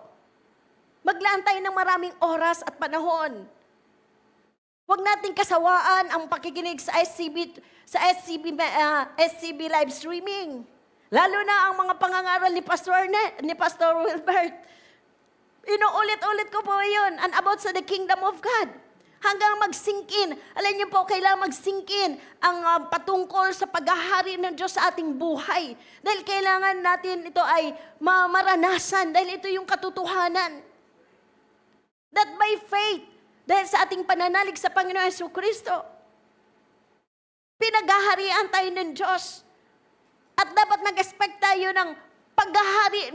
maglaan tayo ng maraming oras at panahon. Huwag nating kasawaan ang pakikinig sa SCB live streaming. Lalo na ang mga pangangaral ni Pastor Wilbert. Inuulit-ulit ko po yun, and about sa the kingdom of God. Hanggang mag-sink in. Alam niyo po, kailangan mag-sink in ang patungkol sa paghahari ng Diyos sa ating buhay. Dahil kailangan natin ito ay maranasan. Dahil ito yung katotohanan. That by faith, dahil sa ating pananalig sa Panginoon Jesucristo, pinaghaharian tayo ng Diyos. At dapat mag-expect tayo ng paghahari,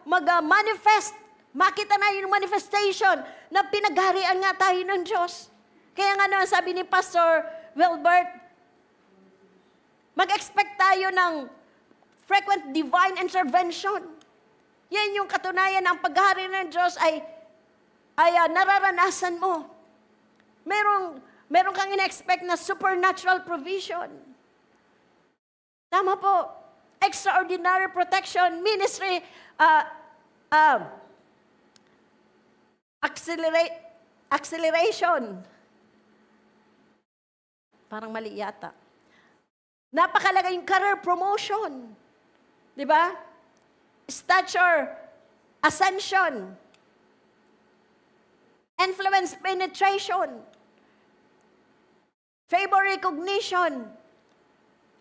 mag-manifest. Makita na yung manifestation na pinagharian nga tayo ng Diyos. Kaya nga naman sabi ni Pastor Wilbert, mag-expect tayo ng frequent divine intervention. Yan yung katunayan ng paghari ng Diyos ay nararanasan mo. Meron kang ina-expect na supernatural provision. Tama po. Extraordinary protection, ministry, acceleration. Parang mali yata. Napakalaga yung career promotion. Di ba? Stature, ascension, influence penetration, favor recognition,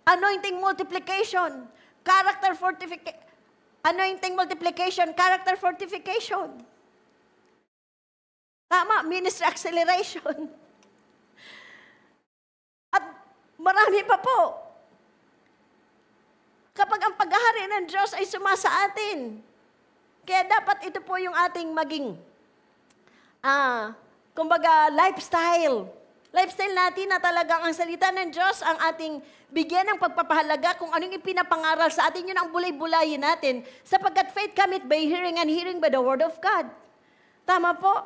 anointing multiplication, character fortification, anointing multiplication, character fortification. Tama, ministry acceleration. At marami pa po. Kapag ang paghahari ng Diyos ay sumasa atin. Kaya dapat ito po yung ating maging, kumbaga, lifestyle. Lifestyle natin na talagang ang salita ng Diyos ang ating bigyan ng pagpapahalaga kung anong ipinapangaral sa atin, yun ang bulay-bulayin natin. Sapagkat faith cometh by hearing and hearing by the word of God. Tama po?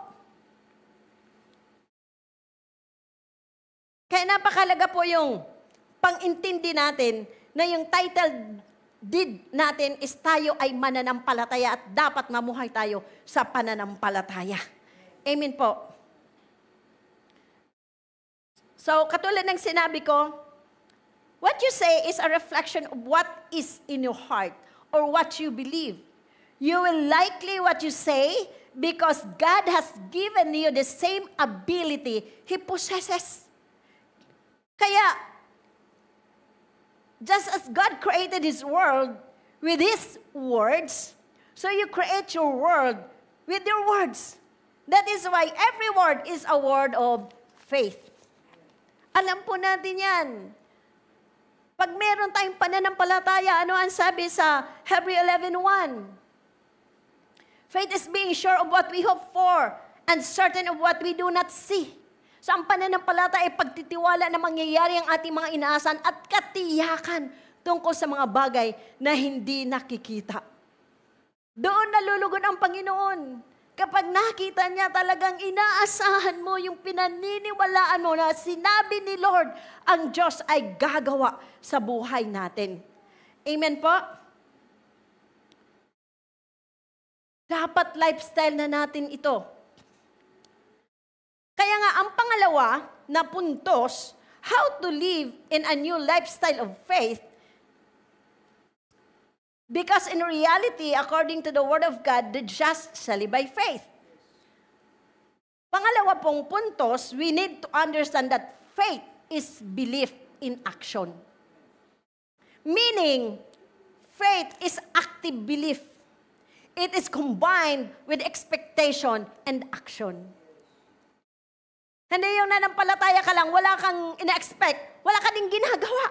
Kaya napakalaga po yung pang-intindi natin na yung title deed natin is tayo ay mananampalataya at dapat mamuhay tayo sa pananampalataya. Amen po. So, katulad ng sinabi ko, what you say is a reflection of what is in your heart or what you believe. You will likely what you say because God has given you the same ability He possesses. Kaya, just as God created His world with His words, so you create your world with your words. That is why every word is a word of faith. Alam po natin yan. Pag meron tayong pananampalataya, ano ang sabi sa Hebrews 11:1? Faith is being sure of what we hope for and certain of what we do not see. So ang pananampalataya ay pagtitiwala na mangyayari ang ating mga inaasahan at katiyakan tungkol sa mga bagay na hindi nakikita. Doon nalulugod ang Panginoon. Kapag nakita niya talagang inaasahan mo yung pinaniniwalaan mo na sinabi ni Lord, ang Diyos ay gagawa sa buhay natin. Amen po? Dapat lifestyle na natin ito. Kaya nga, ang pangalawa na puntos, how to live in a new lifestyle of faith, because in reality, according to the Word of God, the just shall live by faith. Pangalawa pong puntos, we need to understand that faith is belief in action. Meaning, faith is active belief. It is combined with expectation and action. Hindi yung nanampalataya ka lang, wala kang ina-expect, wala ka ding ginagawa.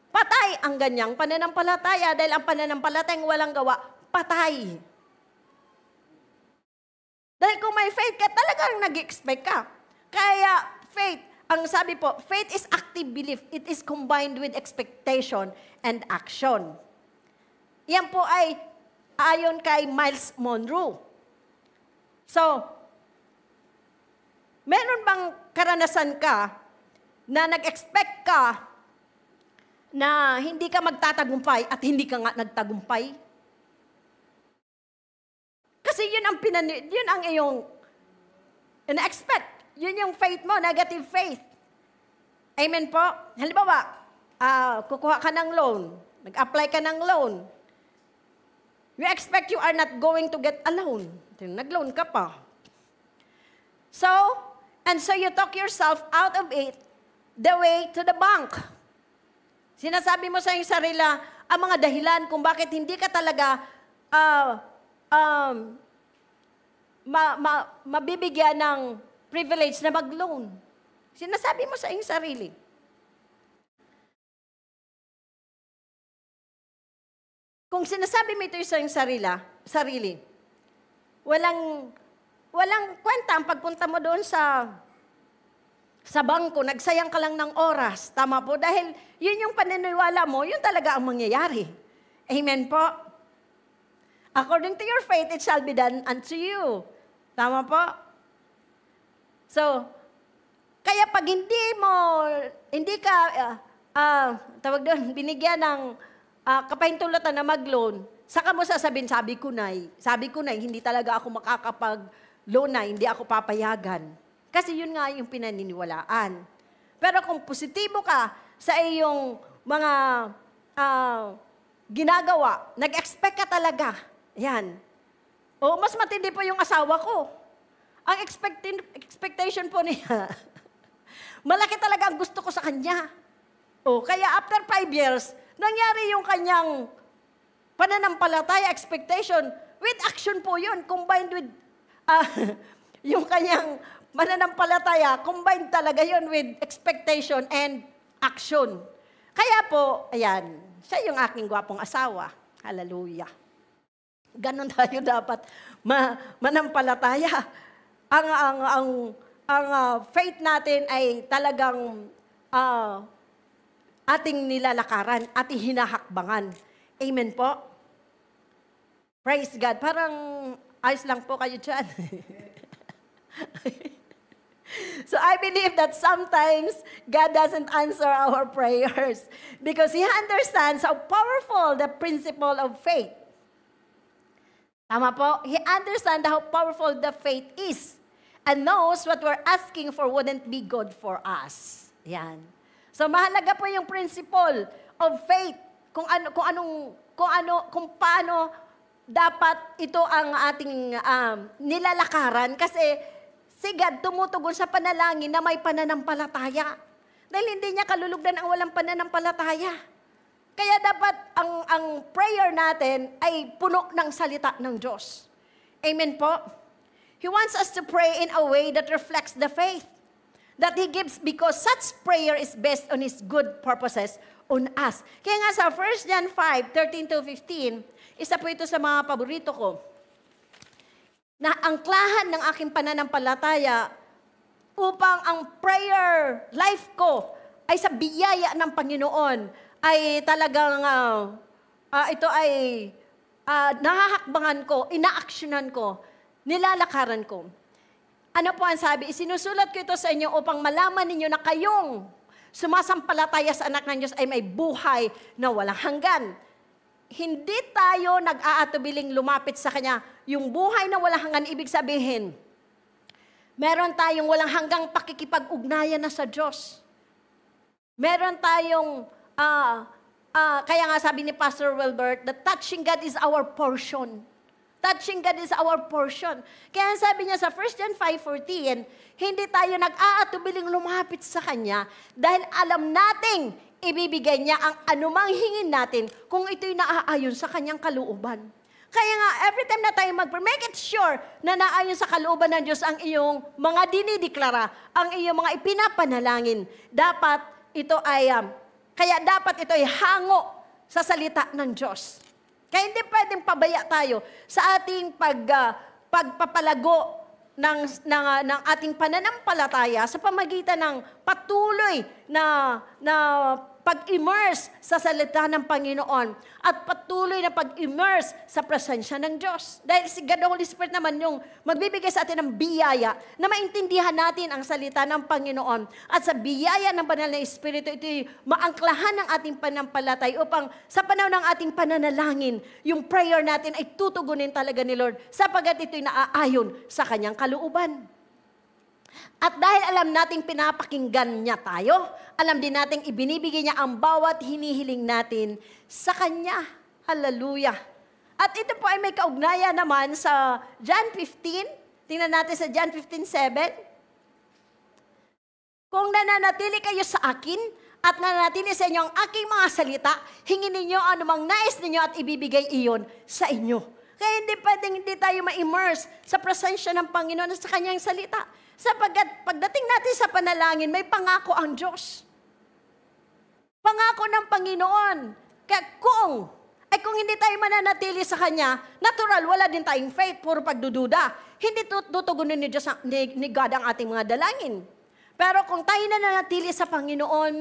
Patay ang ganyang pananampalataya dahil ang pananampalatayang walang gawa, patay. Dahil kung may faith ka, talagang nag-expect ka. Kaya faith, ang sabi po, faith is active belief. It is combined with expectation and action. Yan po ay ayon kay Miles Monroe. So, meron bang karanasan ka na nag-expect ka na hindi ka magtatagumpay at hindi ka nga nagtagumpay? Kasi yun ang iyong na-expect. Yun yung faith mo, negative faith. Amen po? Halimbawa, kukuha ka ng loan, nag-apply ka ng loan. You expect you are not going to get a loan. Nag-loan ka pa. So you talk yourself out of it the way to the bank. Sinasabi mo sa iyong sarili ang mga dahilan kung bakit hindi ka talaga mabibigyan ng privilege na mag-loan. Sinasabi mo sa iyong sarili. Kung sinasabi mo ito sa iyong sarili, walang kwenta ang pagpunta mo doon sa bangko, nagsayang ka lang ng oras. Tama po? Dahil yun yung paniniwala mo, yun talaga ang mangyayari. Amen po? According to your faith, it shall be done unto you. Tama po? So, kaya pag hindi ka, tawag doon, binigyan ng kapahintulutan na mag-loan, Saka mo sasabihin, sabi ko na, hindi talaga ako makakapag-loan na, hindi ako papayagan. Kasi yun nga yung pinaniniwalaan. Pero kung positibo ka sa iyong mga ginagawa, nag-expect ka talaga, yan. O mas matindi po yung asawa ko. Ang expectation po niya, malaki talaga ang gusto ko sa kanya. O, kaya after 5 years, nangyari yung kanyang pananampalataya, expectation, with action po yun, combined with, yung kanyang mananampalataya, combined talaga yun with expectation and action. Kaya po, ayan, siya yung aking gwapong asawa. Hallelujah. Ganon tayo dapat manampalataya. Ang faith natin ay talagang ating nilalakaran, ating hinahakbangan. Amen po? Praise God. Parang ayos lang po kayo dyan. So I believe that sometimes God doesn't answer our prayers because He understands how powerful the principle of faith. Tama po? He understands how powerful the faith is and knows what we're asking for wouldn't be good for us. Yan. So mahalaga po yung principle of faith kung paano dapat ito ang ating nilalakaran kasi si God tumutugon sa panalangin na may pananampalataya. Dahil hindi niya kalulugdan ang walang pananampalataya. Kaya dapat ang prayer natin ay puno ng salita ng Diyos. Amen po? He wants us to pray in a way that reflects the faith that He gives because such prayer is based on His good purposes on us. Kaya nga sa 1 John 5:13-15, isa po ito sa mga paborito ko, na angklahan ng aking pananampalataya upang ang prayer life ko ay sa biyaya ng Panginoon ay talagang ito ay nahahakbangan ko, inaaksyonan ko, nilalakaran ko. Ano po ang sabi? Isinusulat ko ito sa inyo upang malaman ninyo na kayong sumasampalataya sa anak ng Diyos ay may buhay na walang hanggan. Hindi tayo nag-aatubiling lumapit sa Kanya. Yung buhay na walang hanggan, ibig sabihin, meron tayong walang hanggang pakikipag-ugnayan na sa Diyos. Meron tayong kaya nga sabi ni Pastor Wilbert, that touching God is our portion. Touching God is our portion. Kaya sabi niya sa 1 John 5:14, hindi tayo nag-aatubiling lumapit sa Kanya dahil alam nating ibibigay niya ang anumang hingin natin kung ito'y naaayon sa Kanyang kalooban. Kaya nga, every time na tayo make it sure na naayon sa kalooban ng Diyos ang iyong mga dinideklara, ang iyong mga ipinapanalangin. Kaya dapat ito ay hango sa salita ng Diyos. Kaya hindi pwedeng pabaya tayo sa ating pagpapalago ng ating pananampalataya sa pamagitan ng patuloy na pag-immerse sa salita ng Panginoon at patuloy na pag-immerse sa presensya ng Diyos. Dahil si God the Holy Spirit naman yung magbibigay sa atin ng biyaya na maintindihan natin ang salita ng Panginoon. At sa biyaya ng Banal na Espiritu, ito'y maangklahan ng ating panampalatay upang sa panahon ng ating pananalangin, yung prayer natin ay tutugunin talaga ni Lord sapagat ito'y naaayon sa Kanyang kalooban. At dahil alam nating pinapakinggan niya tayo, alam din nating ibinibigay niya ang bawat hinihiling natin sa Kanya. Hallelujah. At ito po ay may kaugnayan naman sa John 15. Tingnan natin sa John 15:7. Kung nananatili kayo sa akin at nananatili sa inyo ang aking mga salita, hingin ninyo anumang nais ninyo at ibibigay iyon sa inyo. Kaya hindi pwedeng hindi tayo ma-immerse sa presensya ng Panginoon at sa Kanyang salita. Sapagkat pagdating natin sa panalangin, may pangako ang Diyos. Pangako ng Panginoon. Kaya kung hindi tayo mananatili sa Kanya, natural, wala din tayong faith, puro pagdududa. Hindi tutugunin ni God ang ating mga dalangin. Pero kung tayo nananatili sa Panginoon,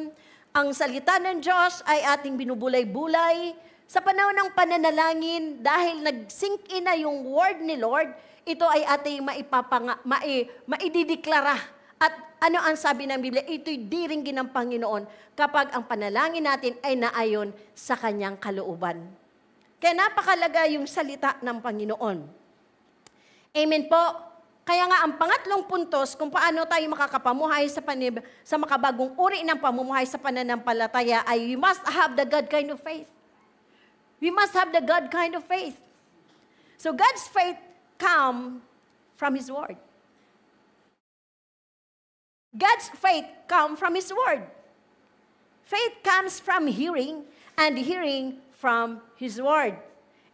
ang salita ng Diyos ay ating binubulay-bulay. Sa panahon ng pananalangin, dahil nag-sink in na yung word ni Lord, ito ay ating maidideklara. At ano ang sabi ng Biblia? Ito'y diringgin ng Panginoon kapag ang panalangin natin ay naayon sa Kanyang kalooban. Kaya napakalaga yung salita ng Panginoon. Amen po. Kaya nga ang pangatlong puntos kung paano tayo makakapamuhay sa makabagong uri ng pamumuhay sa pananampalataya ay we must have the God kind of faith. We must have the God kind of faith. So God's faith comes from His Word. God's faith comes from His Word. Faith comes from hearing, and hearing from His Word.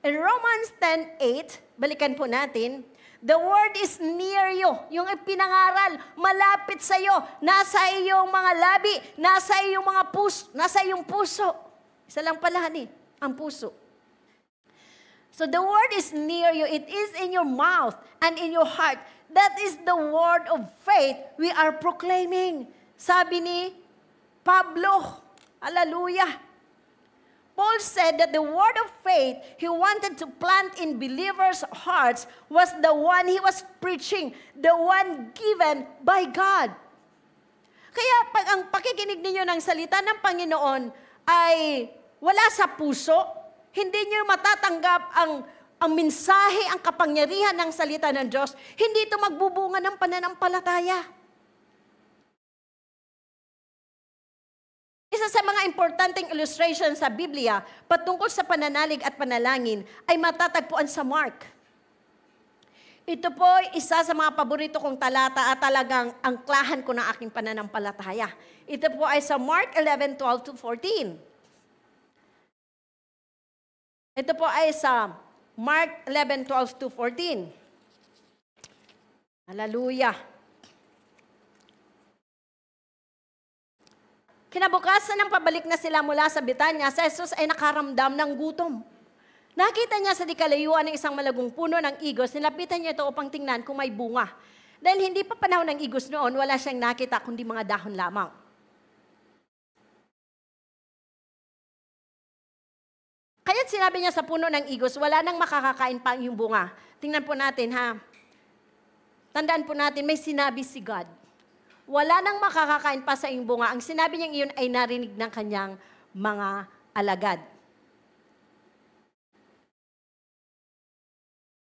In Romans 10:8, balikan po natin, the Word is near you. Yung ipinangaral, malapit sa iyo. Nasa iyong mga labi, nasa iyong mga puso, nasa iyong puso. Isa lang pala ang puso. So the Word is near you. It is in your mouth and in your heart. That is the word of faith we are proclaiming. Sabi ni Pablo, hallelujah. Paul said that the word of faith he wanted to plant in believers' hearts was the one he was preaching, the one given by God. Kaya pag ang pakikinig ninyo ng salita ng Panginoon ay wala sa puso, hindi niyo matatanggap ang mensahe, ang kapangyarihan ng salita ng Diyos, hindi ito magbubunga ng pananampalataya. Isa sa mga importanteng illustration sa Biblia patungkol sa pananalig at panalangin ay matatagpuan sa Mark. Ito po isa sa mga paborito kong talata at talagang angklahan ko ng aking pananampalataya. Ito po ay sa Mark 11:12-14. Ito po ay sa Mark 11:12-14. Hallelujah. Kinabukasan ng pabalik na sila mula sa Betanya, si Jesus ay nakaramdam ng gutom. Nakita niya sa di kalayuan ng isang malagong puno ng igos, nilapitan niya ito upang tingnan kung may bunga. Dahil hindi pa panahon ng igos noon, wala siyang nakita kundi mga dahon lamang. Kaya't sinabi niya sa puno ng igos, wala nang makakakain pa ang iyong bunga. Tingnan po natin ha. Tandaan po natin, may sinabi si God. Wala nang makakakain pa sa iyong bunga. Ang sinabi niya iyon ay narinig ng kanyang mga alagad.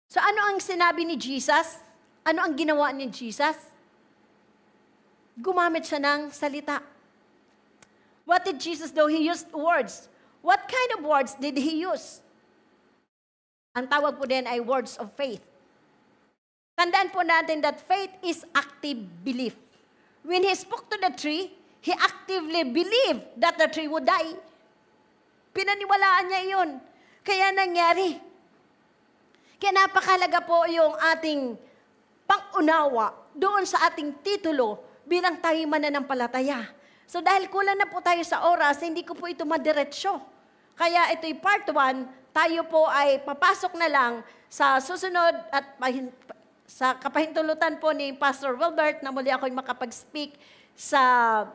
So ano ang sinabi ni Jesus? Ano ang ginawa ni Jesus? Gumamit siya ng salita. What did Jesus do? He used words. What kind of words did He use? Ang tawag po din ay words of faith. Tandaan po natin that faith is active belief. When He spoke to the tree, He actively believed that the tree would die. Pinaniwalaan niya iyon. Kaya nangyari. Kaya napakalaga po yung ating pang-unawa doon sa ating titulo bilang tayo mananampalataya. So dahil kulang na po tayo sa oras, hindi ko po ito madiretsyo. Kaya ito'y part 1, tayo po ay papasok na lang sa susunod at sa kapahintulutan po ni Pastor Wilbert na muli ako'y makapag-speak sa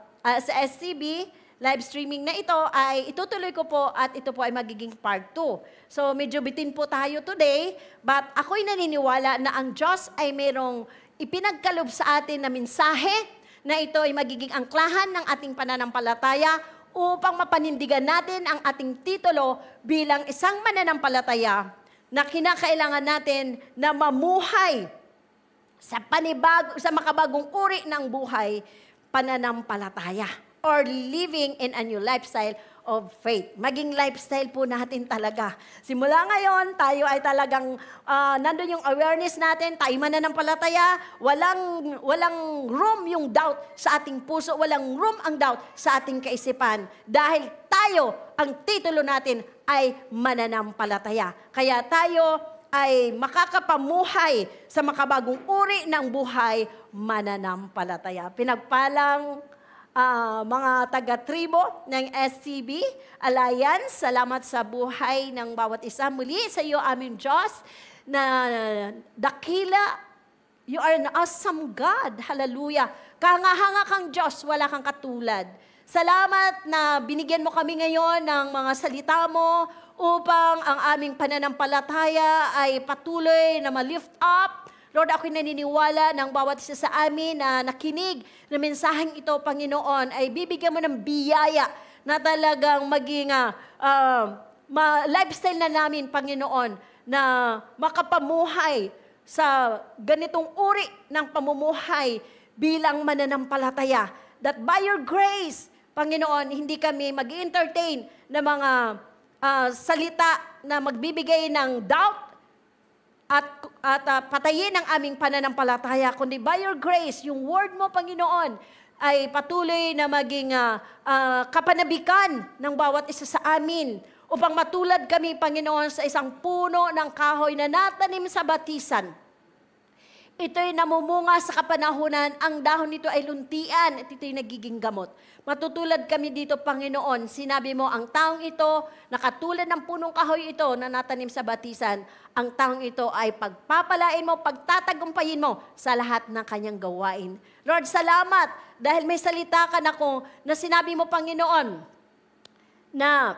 SCB. Live streaming na ito ay itutuloy ko po at ito po ay magiging part 2. So medyo bitin po tayo today, but ako'y naniniwala na ang Diyos ay mayroong ipinagkalob sa atin na mensahe na ito ay magiging angklahan ng ating pananampalataya upang mapanindigan natin ang ating titulo bilang isang mananampalataya na kinakailangan natin na mamuhay sa makabagong uri ng buhay, pananampalataya, or living in a new lifestyle of faith. Maging lifestyle po natin talaga. Simula ngayon, tayo ay talagang nandun yung awareness natin, tayo mananampalataya, walang room yung doubt sa ating puso, walang room ang doubt sa ating kaisipan. Dahil tayo, ang titulo natin ay mananampalataya. Kaya tayo ay makakapamuhay sa makabagong uri ng buhay, mananampalataya. Pinagpalang mga taga-tribo ng SCB Alliance, salamat sa buhay ng bawat isa. Muli sa iyo, aming Diyos, na dakila, you are an awesome God. Hallelujah. Kahanga-hanga kang Diyos, wala kang katulad. Salamat na binigyan mo kami ngayon ng mga salita mo upang ang aming pananampalataya ay patuloy na ma-lift up. Lord, ako'y naniniwala ng bawat isa sa amin na nakinig na mensaheng ito, Panginoon, ay bibigyan mo ng biyaya na talagang maging lifestyle na namin, Panginoon, na makapamuhay sa ganitong uri ng pamumuhay bilang mananampalataya. That by your grace, Panginoon, hindi kami mag-entertain na mga salita na magbibigay ng doubt at patayin ang aming pananampalataya, kundi by your grace, yung word mo, Panginoon, ay patuloy na maging kapanabikan ng bawat isa sa amin upang matulad kami, Panginoon, sa isang puno ng kahoy na natanim sa batisan. Ito'y namumunga sa kapanahunan, ang dahon nito ay luntian at ito'y nagiging gamot. Matutulad kami dito, Panginoon. Sinabi mo, ang taong ito, nakatulad ng punong kahoy ito na natanim sa batisan, ang taong ito ay pagpapalain mo, pagtatagumpayin mo sa lahat ng kanyang gawain. Lord, salamat dahil may salita ka na ko na sinabi mo, Panginoon, na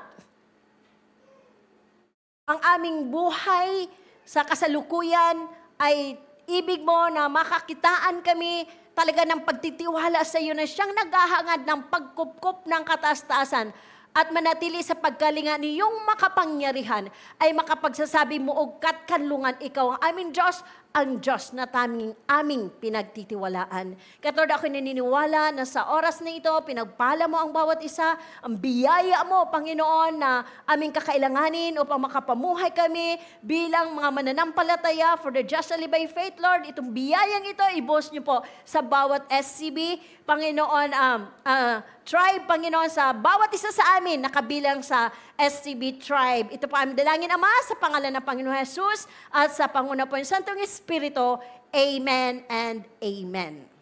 ang aming buhay sa kasalukuyan ay ibig mo na makakitaan kami talaga ng pagtitiwala sa iyo na siyang naghahangad ng pagkupkup ng kataas-taasan at manatili sa pagkalinga niyong makapangyarihan ay makapagsasabi mo og katkanlungan ikaw ang aming Diyos, ang Diyos na aming pinagtitiwalaan. Katulad ako naniniwala na sa oras na ito, pinagpala mo ang bawat isa, ang biyaya mo, Panginoon, na aming kakailanganin upang makapamuhay kami bilang mga mananampalataya for the just shall live by faith, Lord. Itong biyayang ito, ibos niyo po sa bawat SCB, Panginoon, tribe, Panginoon, sa bawat isa sa amin, nakabilang sa SCB tribe. Ito po aming dalangin, Ama, sa pangalan ng Panginoon Jesus at sa panguna po ng Santong Espiritu. Amen and amen.